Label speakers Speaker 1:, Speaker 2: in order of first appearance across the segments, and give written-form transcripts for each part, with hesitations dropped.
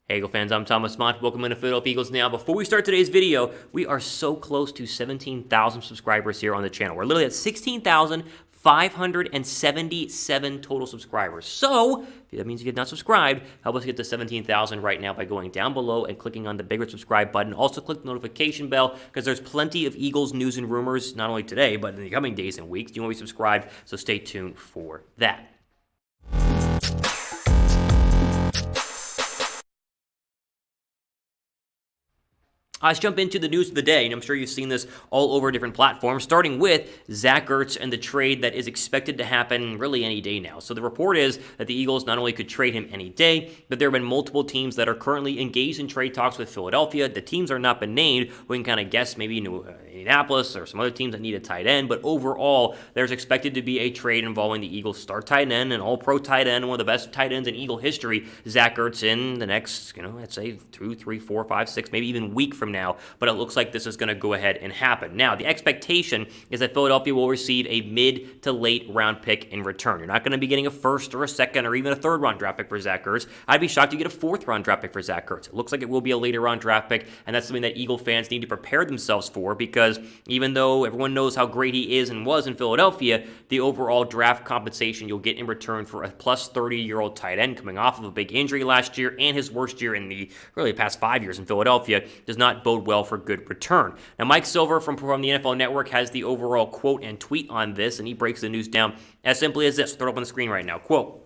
Speaker 1: Hey Eagle fans, I'm Thomas Mott. Welcome into Philadelphia Eagles Now. Before we start today's video, we are so close to 17,000 subscribers here on the channel. We're literally at 16,577 total subscribers. So, if that means you get not subscribed, help us get to 17,000 right now by going down below and clicking on the bigger subscribe button. Also, click the notification bell because there's plenty of Eagles news and rumors, not only today, but in the coming days and weeks. You want to be subscribed, so stay tuned for that. Let's jump into the news of the day, and I'm sure you've seen this all over different platforms, starting with Zach Ertz and the trade that is expected to happen really any day now. So the report is that the Eagles not only could trade him any day, but there have been multiple teams that are currently engaged in trade talks with Philadelphia. The teams are not been named. We can kind of guess maybe Indianapolis or some other teams that need a tight end, but overall, there's expected to be a trade involving the Eagles' star tight end and all-pro tight end, one of the best tight ends in Eagle history, Zach Ertz, in the next, I'd say 2, 3, 4, 5, 6, maybe even week from now, but it looks like this is going to go ahead and happen. Now, the expectation is that Philadelphia will receive a mid to late round pick in return. You're not going to be getting a first or a second or even a third round draft pick for Zach Ertz. I'd be shocked to get a fourth round draft pick for Zach Ertz. It looks like it will be a later round draft pick, and that's something that Eagle fans need to prepare themselves for, because even though everyone knows how great he is and was in Philadelphia, the overall draft compensation you'll get in return for a plus 30-year-old tight end coming off of a big injury last year and his worst year in the really past 5 years in Philadelphia does not bode well for good return. Now, Mike Silver from the NFL Network has the overall quote and tweet on this, and he breaks the news down as simply as this. Throw it up on the screen right now. Quote,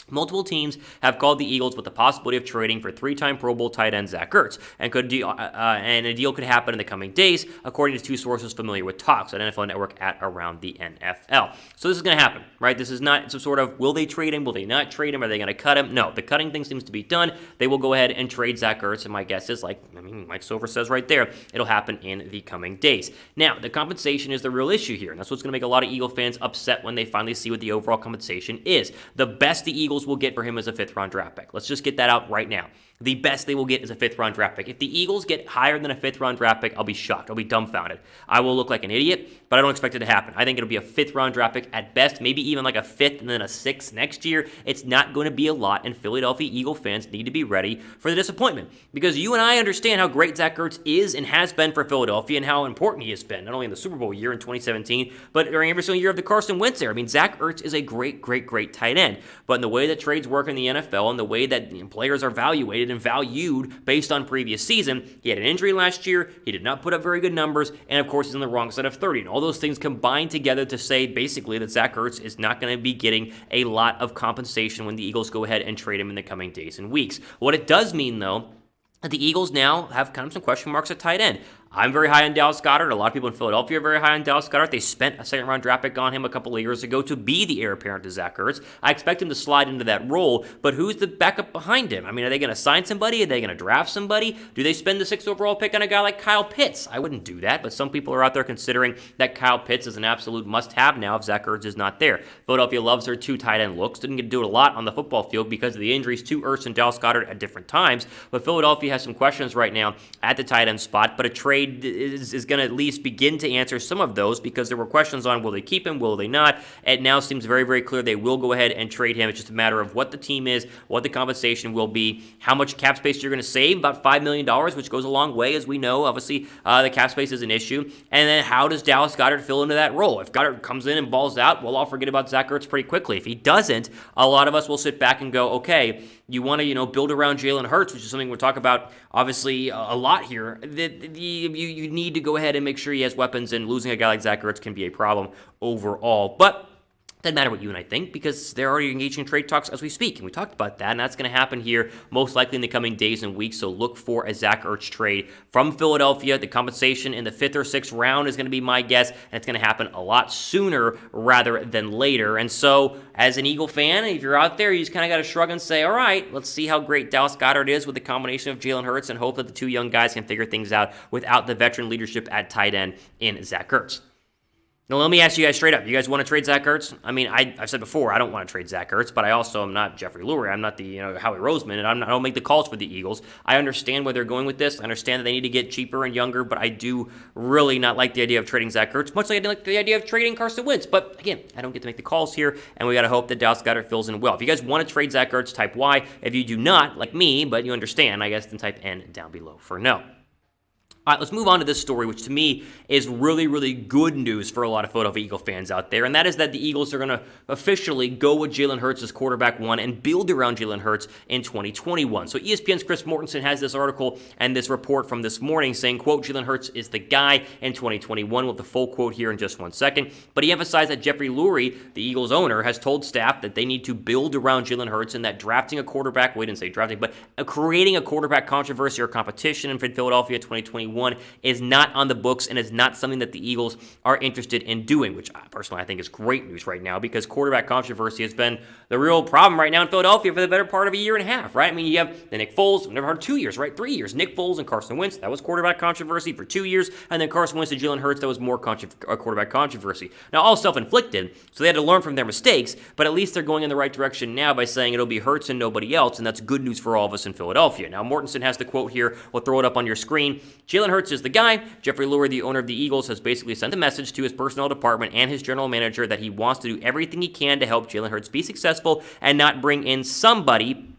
Speaker 1: multiple teams have called the Eagles with the possibility of trading for three-time Pro Bowl tight end Zach Ertz, and a deal could happen in the coming days, according to two sources familiar with talks at NFL Network at Around the NFL. So this is going to happen, right? This is not some sort of, will they trade him? Will they not trade him? Are they going to cut him? No, the cutting thing seems to be done. They will go ahead and trade Zach Ertz, and my guess is, Mike Silver says right there, it'll happen in the coming days. Now, the compensation is the real issue here, and that's what's going to make a lot of Eagle fans upset when they finally see what the overall compensation is. The best the Eagles will get for him is a fifth-round draft pick. Let's just get that out right now. The best they will get is a fifth-round draft pick. If the Eagles get higher than a fifth-round draft pick, I'll be shocked. I'll be dumbfounded. I will look like an idiot, but I don't expect it to happen. I think it'll be a fifth-round draft pick at best, maybe even like a fifth and then a sixth next year. It's not going to be a lot, and Philadelphia Eagle fans need to be ready for the disappointment, because you and I understand how great Zach Ertz is and has been for Philadelphia and how important he has been, not only in the Super Bowl year in 2017, but during every single year of the Carson Wentz era. I mean, Zach Ertz is a great, great, great tight end, but in the way that trades work in the NFL and the way that players are evaluated and valued based on previous season, he had an injury last year, he did not put up very good numbers, and of course he's on the wrong side of 30. And all those things combine together to say basically that Zach Ertz is not going to be getting a lot of compensation when the Eagles go ahead and trade him in the coming days and weeks. What it does mean, though, that the Eagles now have kind of some question marks at tight end. I'm very high on Dallas Goedert. A lot of people in Philadelphia are very high on Dallas Goedert. They spent a second-round draft pick on him a couple of years ago to be the heir apparent to Zach Ertz. I expect him to slide into that role, but who's the backup behind him? I mean, are they going to sign somebody? Are they going to draft somebody? Do they spend the 6th overall pick on a guy like Kyle Pitts? I wouldn't do that, but some people are out there considering that Kyle Pitts is an absolute must-have now if Zach Ertz is not there. Philadelphia loves their two tight end looks. Didn't get to do it a lot on the football field because of the injuries to Ertz and Dallas Goedert at different times, but Philadelphia has some questions right now at the tight end spot, but a trade is going to at least begin to answer some of those, because there were questions on will they keep him, will they not. It now seems very, very clear they will go ahead and trade him. It's just a matter of what the team is, what the compensation will be, how much cap space you're going to save, about $5 million, which goes a long way, as we know. Obviously, the cap space is an issue. And then how does Dallas Goedert fill into that role? If Goedert comes in and balls out, we'll all forget about Zach Ertz pretty quickly. If he doesn't, a lot of us will sit back and go, okay, you want to, build around Jalen Hurts, which is something we'll talk about, obviously, a lot here. You need to go ahead and make sure he has weapons, and losing a guy like Zach Ertz can be a problem overall. But doesn't matter what you and I think, because they're already engaging in trade talks as we speak, and we talked about that, and that's going to happen here most likely in the coming days and weeks. So look for a Zach Ertz trade from Philadelphia. The compensation in the 5th or 6th round is going to be my guess, and it's going to happen a lot sooner rather than later. And so as an Eagle fan, if you're out there, you just kind of got to shrug and say, all right, let's see how great Dallas Goedert is with the combination of Jalen Hurts, and hope that the two young guys can figure things out without the veteran leadership at tight end in Zach Ertz. Now, let me ask you guys straight up. You guys want to trade Zach Ertz? I mean, I've said before, I don't want to trade Zach Ertz, but I also am not Jeffrey Lurie. I'm not the Howie Roseman, and I don't make the calls for the Eagles. I understand where they're going with this. I understand that they need to get cheaper and younger, but I do really not like the idea of trading Zach Ertz, much like I didn't like the idea of trading Carson Wentz. But again, I don't get to make the calls here, and we got to hope that Dallas Goedert fills in well. If you guys want to trade Zach Ertz, type Y. If you do not, like me, but you understand, I guess, then type N down below for no. All right, let's move on to this story, which to me is really, really good news for a lot of Philadelphia Eagle fans out there, and that is that the Eagles are going to officially go with Jalen Hurts as quarterback one and build around Jalen Hurts in 2021. So ESPN's Chris Mortensen has this article and this report from this morning saying, quote, Jalen Hurts is the guy in 2021. We'll have the full quote here in just one second. But he emphasized that Jeffrey Lurie, the Eagles owner, has told staff that they need to build around Jalen Hurts and that drafting a quarterback, we didn't say drafting, but creating a quarterback controversy or competition in Philadelphia 2021 is not on the books and is not something that the Eagles are interested in doing, which personally I think is great news right now because quarterback controversy has been the real problem right now in Philadelphia for the better part of a year and a half, right? I mean, you have the Nick Foles, never heard 2 years, right? 3 years. Nick Foles and Carson Wentz, that was quarterback controversy for 2 years, and then Carson Wentz and Jalen Hurts, that was more quarterback controversy. Now, all self-inflicted, so they had to learn from their mistakes, but at least they're going in the right direction now by saying it'll be Hurts and nobody else, and that's good news for all of us in Philadelphia. Now, Mortensen has the quote here. We'll throw it up on your screen. Jalen Hurts is the guy. Jeffrey Lurie, the owner of the Eagles, has basically sent a message to his personnel department and his general manager that he wants to do everything he can to help Jalen Hurts be successful and not bring in somebody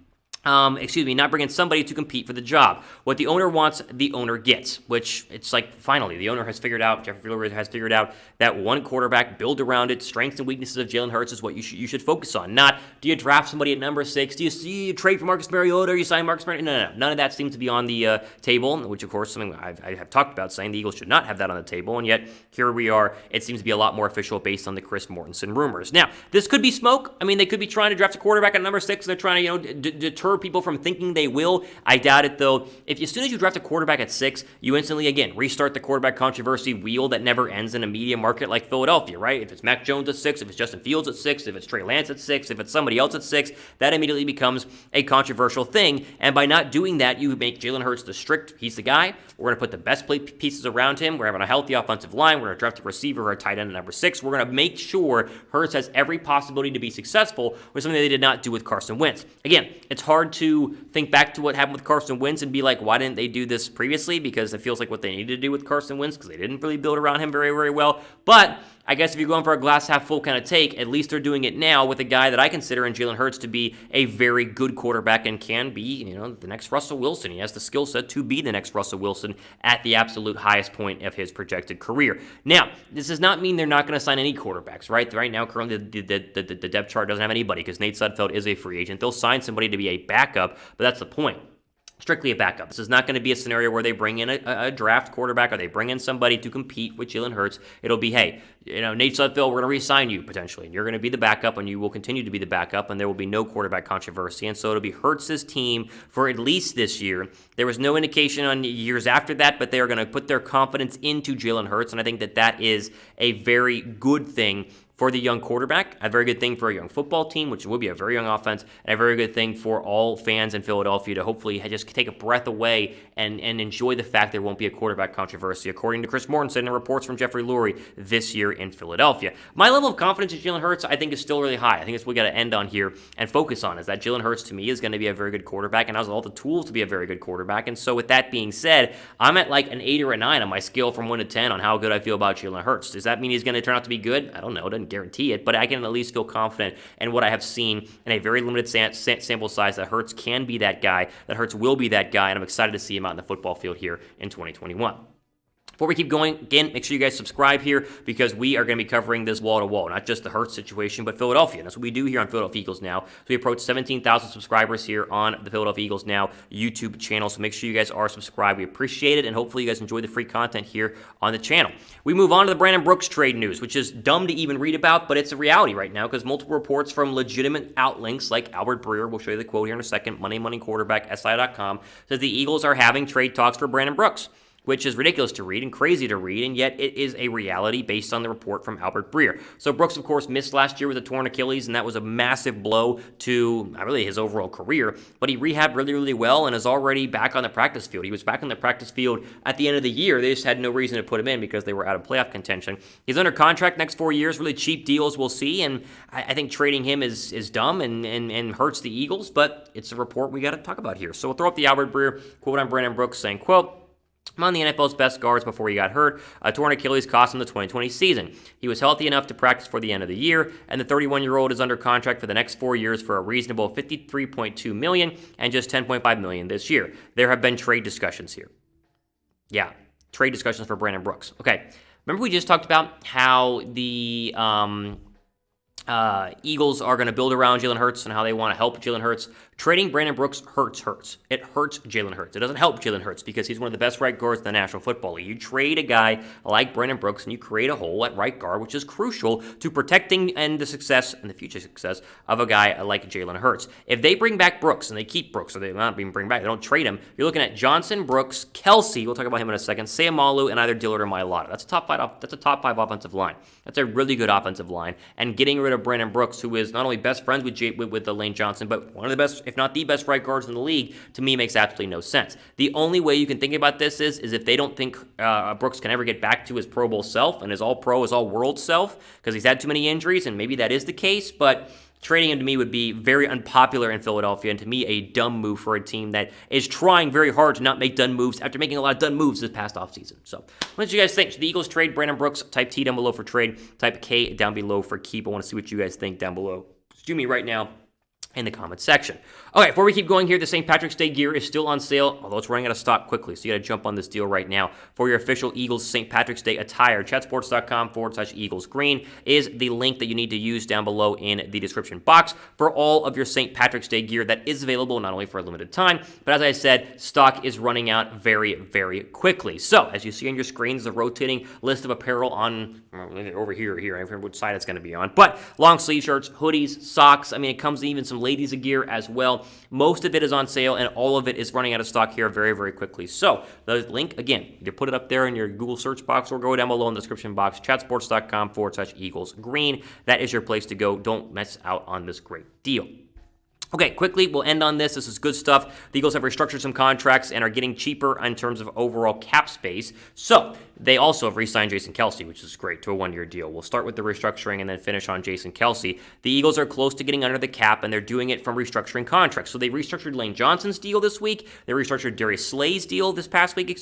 Speaker 1: to compete for the job. What the owner wants, the owner gets, which it's like finally the owner has figured out, Jeffrey Lurie has figured out that one quarterback, build around it, strengths and weaknesses of Jalen Hurts is what you should focus on. Not, do you draft somebody at number 6? Do you trade for Marcus Mariota or you sign Marcus Mariota? No. None of that seems to be on the table, which of course something I have talked about saying the Eagles should not have that on the table, and yet here we are. It seems to be a lot more official based on the Chris Mortensen rumors. Now, this could be smoke. I mean, they could be trying to draft a quarterback at number 6. They're trying to, deter people from thinking they will. I doubt it, though. If as soon as you draft a quarterback at 6, you instantly, again, restart the quarterback controversy wheel that never ends in a media market like Philadelphia, right? If it's Mac Jones at 6, if it's Justin Fields at 6, if it's Trey Lance at 6, if it's somebody else at 6, that immediately becomes a controversial thing. And by not doing that, you make Jalen Hurts he's the guy. We're going to put the best pieces around him. We're having a healthy offensive line. We're going to draft a receiver or a tight end at number 6. We're going to make sure Hurts has every possibility to be successful, with something they did not do with Carson Wentz. Again, it's hard to think back to what happened with Carson Wentz and be like, why didn't they do this previously? Because it feels like what they needed to do with Carson Wentz because they didn't really build around him very, very well. But I guess if you're going for a glass half full kind of take, at least they're doing it now with a guy that I consider in Jalen Hurts to be a very good quarterback and can be, the next Russell Wilson. He has the skill set to be the next Russell Wilson at the absolute highest point of his projected career. Now, this does not mean they're not going to sign any quarterbacks, right? Right now, currently, the depth chart doesn't have anybody because Nate Sudfeld is a free agent. They'll sign somebody to be a backup, but that's the point. Strictly a backup. This is not going to be a scenario where they bring in a draft quarterback or they bring in somebody to compete with Jalen Hurts. It'll be, hey, Nate Sudfeld, we're going to re-sign you potentially. And you're going to be the backup and you will continue to be the backup and there will be no quarterback controversy. And so it'll be Hurts' team for at least this year. There was no indication on years after that, but they are going to put their confidence into Jalen Hurts. And I think that is a very good thing for the young quarterback, a very good thing for a young football team, which will be a very young offense, and a very good thing for all fans in Philadelphia to hopefully just take a breath away and enjoy the fact there won't be a quarterback controversy, according to Chris Mortensen and reports from Jeffrey Lurie this year in Philadelphia. My level of confidence in Jalen Hurts, I think, is still really high. I think that's what we got to end on here and focus on, is that Jalen Hurts, to me, is going to be a very good quarterback and has all the tools to be a very good quarterback. And so with that being said, I'm at like an 8 or a 9 on my scale from 1 to 10 on how good I feel about Jalen Hurts. Does that mean he's going to turn out to be good? I don't know. It doesn't guarantee it, but I can at least feel confident in what I have seen in a very limited sample size that Hurts can be that guy, that Hurts will be that guy, and I'm excited to see him out in the football field here in 2021. Before we keep going, again, make sure you guys subscribe here because we are going to be covering this wall-to-wall, not just the Hurts situation, but Philadelphia. And that's what we do here on Philadelphia Eagles Now. So we approach 17,000 subscribers here on the Philadelphia Eagles Now YouTube channel, so make sure you guys are subscribed. We appreciate it, and hopefully you guys enjoy the free content here on the channel. We move on to the Brandon Brooks trade news, which is dumb to even read about, but it's a reality right now because multiple reports from legitimate outlinks like Albert Breer, we'll show you the quote here in a second, Money Quarterback, SI.com, says the Eagles are having trade talks for Brandon Brooks. which is ridiculous to read and crazy to read, and yet it is a reality based on the report from Albert Breer. So Brooks, of course, missed last year with a torn Achilles, and that was a massive blow to really his overall career, but he rehabbed really, really well and is already back on the practice field. He was back on the practice field at the end of the year. They just had no reason to put him in because they were out of playoff contention. He's under contract next 4 years, really cheap deals we'll see, and I think trading him is dumb and hurts the Eagles, but it's a report we got to talk about here. So we'll throw up the Albert Breer quote on Brandon Brooks saying, quote, "Among the NFL's best guards before he got hurt, a torn Achilles cost him the 2020 season. He was healthy enough to practice for the end of the year, and the 31-year-old is under contract for the next 4 years for a reasonable $53.2 million and just $10.5 million this year. There have been trade discussions here." Yeah, trade discussions for Brandon Brooks. Okay, remember we just talked about how the Eagles are going to build around Jalen Hurts and how they want to help Jalen Hurts. Trading Brandon Brooks hurts. It hurts Jalen Hurts. It doesn't help Jalen Hurts because he's one of the best right guards in the National Football League. You trade a guy like Brandon Brooks and you create a hole at right guard, which is crucial to protecting and the success and the future success of a guy like Jalen Hurts. If they bring back Brooks and they keep Brooks, or they not even bring back, they don't trade him, you're looking at Johnson, Brooks, Kelsey, we'll talk about him in a second, Sayamalu, and either Dillard or Mailata. That's a top five offensive line. That's a really good offensive line. And getting rid of Brandon Brooks, who is not only best friends with Lane Johnson, but one of the best, if not the best right guards in the league, to me makes absolutely no sense. The only way you can think about this is if they don't think Brooks can ever get back to his Pro Bowl self and his all-pro, his all-world self, because he's had too many injuries, and maybe that is the case, but trading him to me would be very unpopular in Philadelphia, and to me a dumb move for a team that is trying very hard to not make dumb moves after making a lot of dumb moves this past offseason. So what did you guys think? Should the Eagles trade Brandon Brooks? Type T down below for trade. Type K down below for keep. I want to see what you guys think down below. Do me right now in the comments section. Okay, before we keep going here, the St. Patrick's Day gear is still on sale, although it's running out of stock quickly, so you got to jump on this deal right now for your official Eagles St. Patrick's Day attire. Chatsports.com/Eagles Green is the link that you need to use down below in the description box for all of your St. Patrick's Day gear that is available not only for a limited time, but as I said, stock is running out very, very quickly. So, as you see on your screens, the rotating list of apparel on over here. I don't remember which side it's going to be on, but long sleeve shirts, hoodies, socks. I mean, it comes even some ladies' gear as well. Most of it is on sale, and all of it is running out of stock here very, very quickly. So the link, again, you put it up there in your Google search box or go down below in the description box, chatsports.com/Eagles Green. That is your place to go. Don't miss out on this great deal. Okay, quickly, we'll end on this. This is good stuff. The Eagles have restructured some contracts and are getting cheaper in terms of overall cap space. So they also have re-signed Jason Kelsey, which is great, to a one-year deal. We'll start with the restructuring and then finish on Jason Kelsey. The Eagles are close to getting under the cap, and they're doing it from restructuring contracts. So they restructured Lane Johnson's deal this week. They restructured Darius Slay's deal this past week,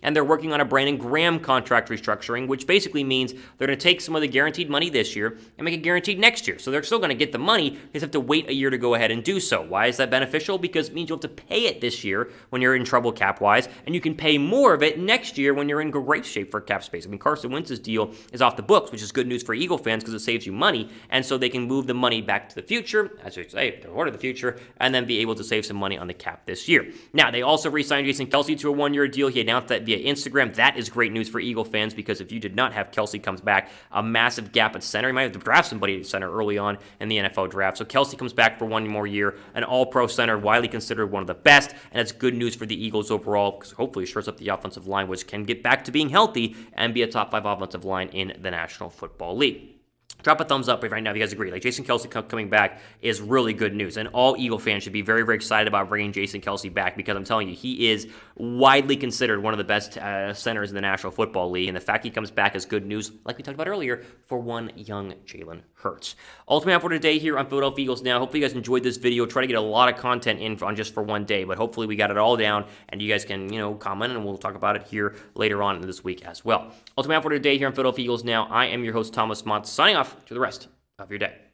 Speaker 1: and they're working on a Brandon Graham contract restructuring, which basically means they're going to take some of the guaranteed money this year and make it guaranteed next year. So they're still going to get the money. They just have to wait a year to go ahead and do so. Why is that beneficial? Because it means you'll have to pay it this year when you're in trouble cap-wise, and you can pay more of it next year when you're in great shape for cap space. I mean, Carson Wentz's deal is off the books, which is good news for Eagle fans because it saves you money, and so they can move the money back to the future, as you say, toward the future, and then be able to save some money on the cap this year. Now, they also re-signed Jason Kelsey to a one-year deal. He announced that via Instagram. That is great news for Eagle fans because if you did not have Kelsey comes back, a massive gap at center. You might have to draft somebody at center early on in the NFL draft. So Kelsey comes back for one more year, an all-pro center, widely considered one of the best, and it's good news for the Eagles overall because hopefully it shores up the offensive line, which can get back to being healthy and be a top 5 offensive line in the National Football League. Drop a thumbs up if right now if you guys agree. Like Jason Kelsey coming back is really good news, and all Eagle fans should be very, very excited about bringing Jason Kelsey back because I'm telling you, he is widely considered one of the best centers in the National Football League, and the fact he comes back is good news, like we talked about earlier, for one young Jalen Hurts. Ultimately, for today here on Philadelphia Eagles Now. Hopefully you guys enjoyed this video. Try to get a lot of content in on just for one day, but hopefully we got it all down, and you guys can, comment, and we'll talk about it here later on this week as well. Ultimately, for today here on Philadelphia Eagles Now. I am your host, Thomas Mott, signing off to the rest of your day.